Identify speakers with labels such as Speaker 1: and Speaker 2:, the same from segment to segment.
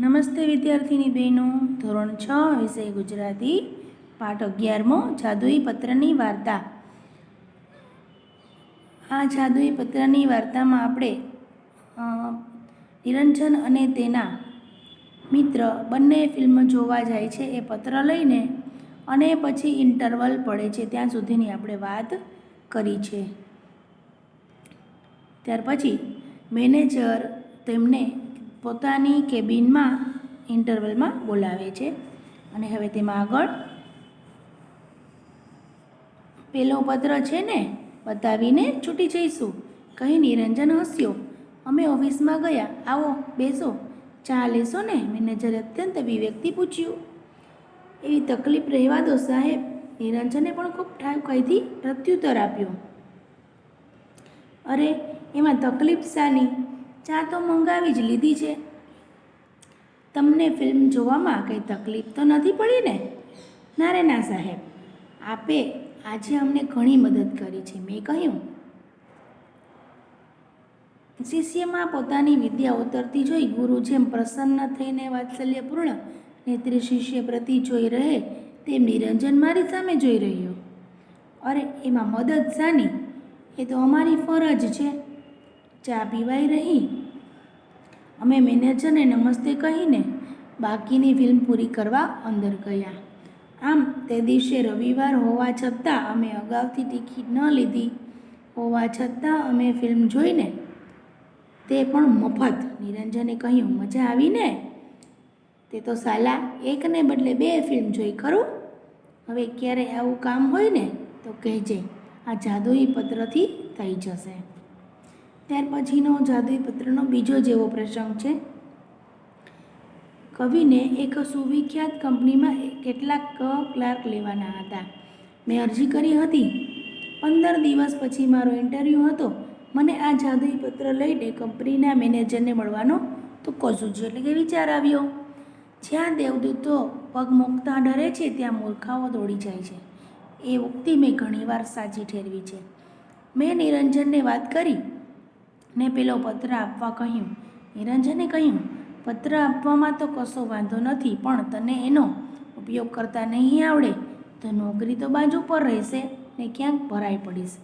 Speaker 1: નમસ્તે વિદ્યાર્થીની બહેનો. ધોરણ 6 વિષય ગુજરાતી, પાઠ 11મો, જાદુઈ પત્રની વાર્તા. આ જાદુઈ પત્રની વાર્તામાં આપણે નિરંજન અને તેના મિત્ર બંને ફિલ્મ જોવા જાય છે. એ પત્ર લઈને અને પછી ઇન્ટરવલ પડે છે ત્યાં સુધીની આપણે વાત કરી છે. ત્યાર પછી મેનેજર તેમને પોતાની કેબિનમાં ઇન્ટરવલમાં બોલાવે છે અને હવે તેમાં આગળ પેલો પત્ર છે ને બતાવીને છૂટી જઈશું કહી નિરંજન હસ્યો. અમે ઓફિસમાં ગયા. આવો બેસો, ચા લેશો ને? મેનેજરે અત્યંત વિવેકથી પૂછ્યું. એવી તકલીફ રહેવા દો સાહેબ, નિરંજને પણ ખૂબ ઠાવકાઈથી પ્રત્યુત્તર આપ્યો. અરે એમાં તકલીફ શાની? ચા તો મંગાવી જ લીધી છે. તમને ફિલ્મ જોવામાં કંઈ તકલીફ તો નથી પડી ને? ના રે ના સાહેબ, આપે આજે અમને ઘણી મદદ કરી છે, મેં કહ્યું. શિષ્યમાં પોતાની વિદ્યા ઉતરતી જોઈ ગુરુ જેમ પ્રસન્ન થઈને વાત્સલ્યપૂર્ણ નેત્રે શિષ્ય પ્રતિ જોઈ રહે તેમ નિરંજન મારી સામે જોઈ રહ્યો. અરે એમાં મદદ શાની? એ તો અમારી ફરજ છે. ચા પીવાઈ રહી. અમે મેનેજરને નમસ્તે કહીને બાકીની ફિલ્મ પૂરી કરવા અંદર ગયા. આમ તે દિવસે રવિવાર હોવા છતાં અમે અગાઉથી ટિકિટ ન લીધી હોવા છતાં અમે ફિલ્મ જોઈને તે પણ મફત. નિરંજને કહ્યું. મજા આવી ને? તે તો સાલા એકને બદલે 2 ફિલ્મ જોઈ ખરું. હવે ક્યારેય આવું કામ હોય ને તો કહેજે, આ જાદુઈ પત્રથી થઈ જશે. ત્યાર પછીનો જાદુઈ પત્રનો બીજો જેવો પ્રસંગ છે. કવિને એક સુવિખ્યાત કંપનીમાં કેટલાક ક્લાર્ક લેવાના હતા. મેં અરજી કરી હતી. 15 દિવસ પછી મારો ઇન્ટરવ્યૂ હતો. મને આ જાદુઈ પત્ર લઈને કંપનીના મેનેજરને મળવાનો તુક્કો સૂઝ્યો, એટલે કે વિચાર આવ્યો. જ્યાં દેવદૂતો પગ મૂકતા ડરે છે ત્યાં મૂર્ખાઓ દોડી જાય છે. એ ઉક્તિ મેં ઘણીવાર સાચી ઠેરવી છે. મેં નિરંજનને વાત કરી ને પેલો પત્ર આપવા કહ્યું. નિરંજને કહ્યું, પત્ર આપવામાં તો કશો વાંધો નથી, પણ તને એનો ઉપયોગ કરતા નહીં આવડે તો નોકરી તો બાજુ પર રહેશે ને ક્યાંક ભરાઈ પડીશ.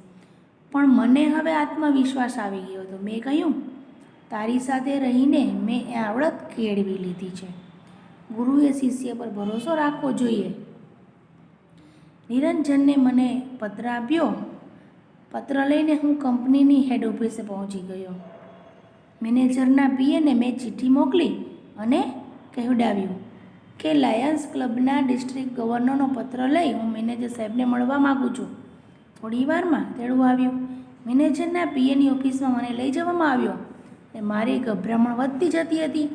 Speaker 1: પણ મને હવે આત્મવિશ્વાસ આવી ગયો હતો. મેં કહ્યું, તારી સાથે રહીને મેં એ આવડત કેળવી લીધી છે. ગુરુએ શિષ્ય પર ભરોસો રાખવો જોઈએ. નિરંજનને મને પત્ર આપ્યો. પત્ર લઈને હું કંપનીની હેડ ઓફિસે પહોંચી ગયો. મેનેજરના પીએને મેં ચિઠ્ઠી મોકલી અને કહેવડાવ્યું કે લાયન્સ ક્લબના ડિસ્ટ્રિક્ટ ગવર્નરનો પત્ર લઈ હું મેનેજર સાહેબને મળવા માગું છું. થોડી વારમાં તેડું આવ્યું. મેનેજરના પીએની ઓફિસમાં મને લઈ જવામાં આવ્યો અને મારી ગભરામણ વધતી જતી હતી.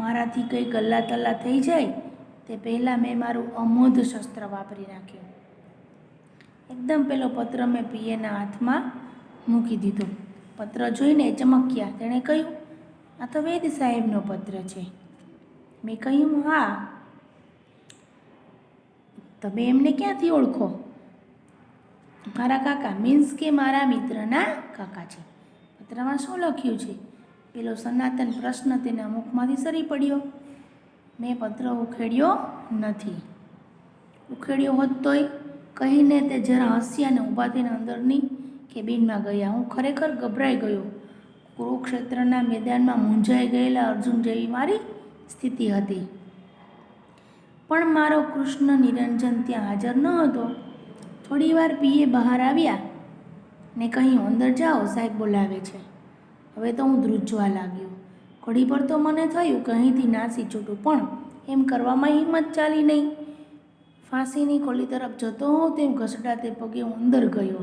Speaker 1: મારાથી કંઈ ગલ્લા તલ્લા થઈ જાય તે પહેલાં મેં મારું અમોધ શસ્ત્ર વાપરી નાખ્યું. એકદમ પેલો પત્ર મેં પીએના હાથમાં મૂકી દીધો. પત્ર જોઈને ચમક્યા. તેણે કહ્યું, આ તો વેદ સાહેબનો પત્ર છે. મેં કહ્યું, હા. તમે એમને ક્યાંથી ઓળખો? મારા કાકા, મીન્સ કે મારા મિત્રના કાકા છે. પત્રમાં શું લખ્યું છે? પેલો સનાતન પ્રશ્ન તેના મુખમાંથી સરી પડ્યો. મેં પત્ર ઉખેડ્યો નથી. ઉખેડ્યો હોત તોય કહીને તે જરા હસ્યા અને ઊભા થઈને અંદરની કેબિનમાં ગયા. હું ખરેખર ગભરાઈ ગયો. કુરુક્ષેત્રના મેદાનમાં મૂંઝાઈ ગયેલા અર્જુન જેવી મારી સ્થિતિ હતી. પણ મારો કૃષ્ણ નિરંજન ત્યાં હાજર ન હતો. થોડી વાર પીએ બહાર આવ્યા ને કહ્યું, અંદર જાઓ, સાહેબ બોલાવે છે. હવે તો હું ધ્રુજવા લાગ્યો. ઘડી પર તો મને થયું કે અહીંથી નાસી છૂટું, પણ એમ કરવામાં હિંમત ચાલી નહીં. ફાંસીની ખોલી તરફ જતો હોઉં તેમ ઘસડાતે પગે હું અંદર ગયો.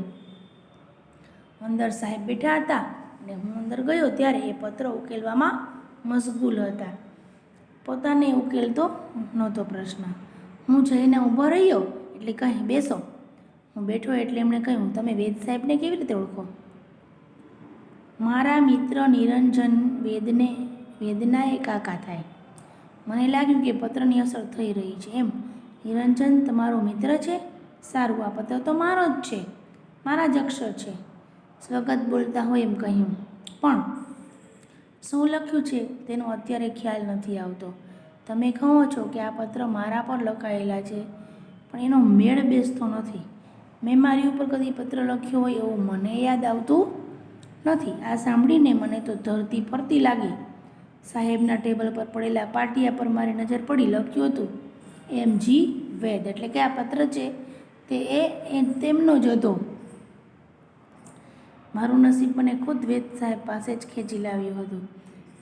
Speaker 1: અંદર સાહેબ બેઠા હતા અને હું અંદર ગયો ત્યારે એ પત્ર ઉકેલવામાં મશગુલ હતા. પોતાને ઉકેલતો નહોતો પ્રશ્ન. હું જઈને ઊભો રહ્યો એટલે કહે, બેસો. હું બેઠો એટલે એમણે કહ્યું, તમે વેદ સાહેબને કેવી રીતે ઓળખો? મારા મિત્ર નિરંજન વેદના એ કાકા થાય. મને લાગ્યું કે પત્રની અસર થઈ રહી છે. એમ? નિરંજન તમારો મિત્ર છે? સારું, આ પત્ર તો મારો જ છે, મારા જ અક્ષર છે. સ્વગત બોલતા હોય એમ કહ્યું. પણ શું લખ્યું છે તેનો અત્યારે ખ્યાલ નથી આવતો. તમે કહો છો કે આ પત્ર મારા પર લખાયેલા છે, પણ એનો મેળ બેસતો નથી. મેં મારી ઉપર કદી પત્ર લખ્યો હોય એવું મને યાદ આવતું નથી. આ સાંભળીને મને તો ધરતી ફરતી લાગી. સાહેબના ટેબલ પર પડેલા પાટિયા પર મારી નજર પડી. લખ્યું હતું M.G. વેદ, એટલે કે આ પત્ર છે તે તેમનો જ હતો. મારું નસીબ મને ખુદ વેદ સાહેબ પાસે જ ખેંચી લાવ્યું હતું.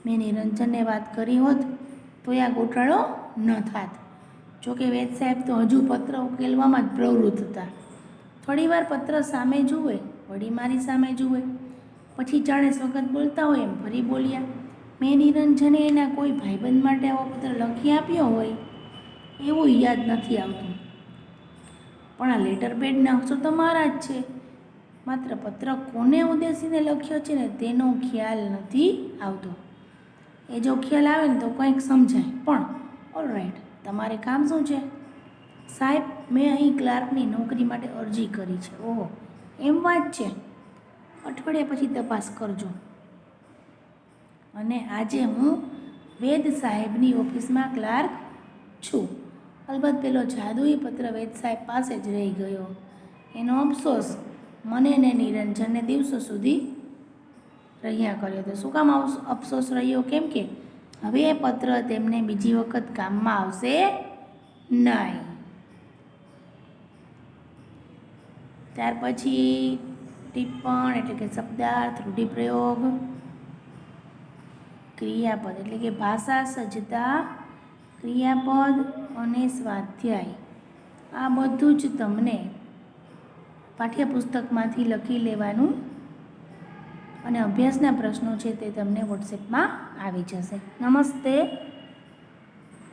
Speaker 1: મેં નિરંજનને વાત કરી હોત તો આ ગોટાળો ન થાત. જોકે વેદ સાહેબ તો હજુ પત્ર ઉકેલવામાં જ પ્રવૃત્ત હતા. થોડીવાર પત્ર સામે જુએ, વળી મારી સામે જુએ, પછી જાણે સ્વગત બોલતા હોય એમ ફરી બોલ્યા. મેં નિરંજને એના કોઈ ભાઈબંધ માટે આવો પત્ર લખી આપ્યો હોય એવું યાદ નથી આવતું, પણ આ લેટર પેડના અક્ષર તો મારા જ છે. માત્ર પત્ર કોને ઉદ્દેશીને લખ્યો છે ને તેનો ખ્યાલ નથી આવતો. એ જો ખ્યાલ આવે ને તો કંઈક સમજાય. પણ ઓલરાઈટ, તમારે કામ શું છે? સાહેબ, મેં અહીં ક્લાર્કની નોકરી માટે અરજી કરી છે. ઓહો, એમ વાત છે. અઠવાડિયા પછી તપાસ કરજો. અને આજે હું વેદ સાહેબની ઓફિસમાં ક્લાર્ક છું. અલબત્ત પેલો જાદુઈ પત્ર વેદ સાહેબ પાસે જ રહી ગયો. એનો અફસોસ મને ને નિરંજનને દિવસો સુધી રહ્યા કર્યો હતો. શું કામ અફસોસ રહ્યો? કેમ કે હવે એ પત્ર તેમને બીજી વખત કામમાં આવશે નહીં. ત્યાર પછી ટિપ્પણ એટલે કે શબ્દાર્થ, રૂઢિપ્રયોગ, ક્રિયાપદ એટલે કે ભાષા સજ્જતા, ક્રિયાપદ અને સ્વાધ્યાય, આ બધું જ તમને પાઠ્યપુસ્તકમાંથી લખી લેવાનું અને અભ્યાસના પ્રશ્નો છે તે તમને વોટ્સએપમાં આવી જશે. નમસ્તે.